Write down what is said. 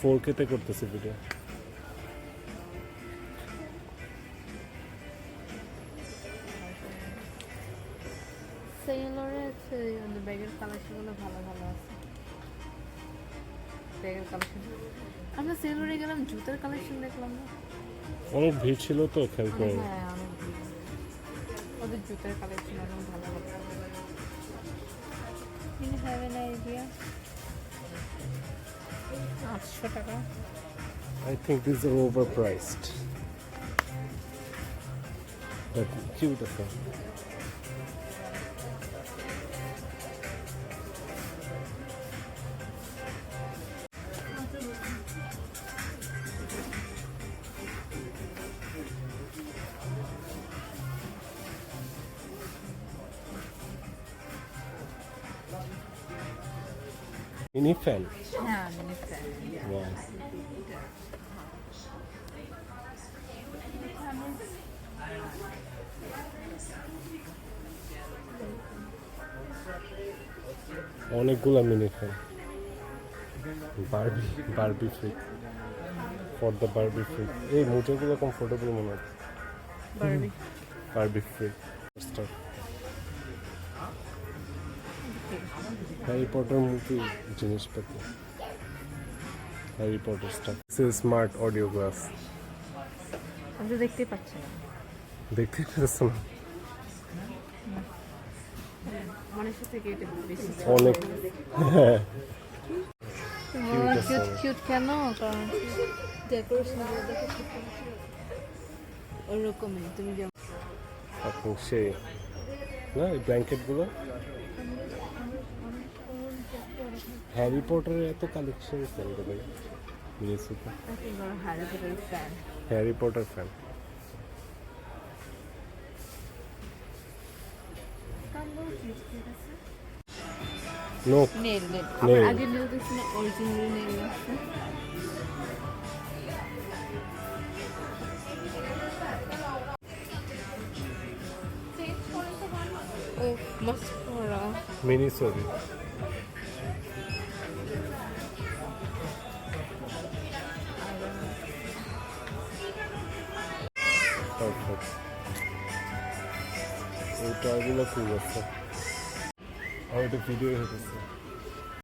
4K তে করতেছি video. সেলরে আছে ব্যাগের কালেকশনগুলো ভালো ভালো আছে। ব্যাগের কালেকশন আমরা সেলরে গেলাম, জুতার কালেকশন দেখলাম না। অনেক ভিড় ছিল তো খেয়াল করে। হ্যাঁ অনেক ভিড়। ওদের জুতার কালেকশন অনেক ভালো ভালো। You have an idea? 800 টাকা। I think these are overpriced. But cute আছে। Mini fan. হ্যাঁ মিনি ফ্যান। Wow. অনেকগুলা mini fan. Barbie freak for the Barbie freak. এই মোজাগুলো কমফোর্টেবল মনে হয়। Barbie freak stuff. Harry Potter movie জিনিসপত্র, Harry Potter stuff. Smart audio glass. আমি তো দেখতেই পাচ্ছি না। দেখতে পাচ্ছ না? মানুষের থেকে এটা বেশি অনেক হ্যাঁ কিউট কিউট কেন? কারণ ডেকোরেশন দেখে ওরকমই তুমি যেমন আপনি সেই না এই ব্ল্যাঙ্কেটগুলো। হ্যারি পটারের এত কালেকশন কেন ভাই? মিনিসুতে Harry Potter fan. Harry Potter fan. No nail nail Nail. আগে নেল দেখছি না, অরিজিনাল নেল আছে। ও মাস্কারা মিনি সরি। পারফেক্ট। এই টয়গুলো খুব আছে। আর এটা ভিডিও হতেছে।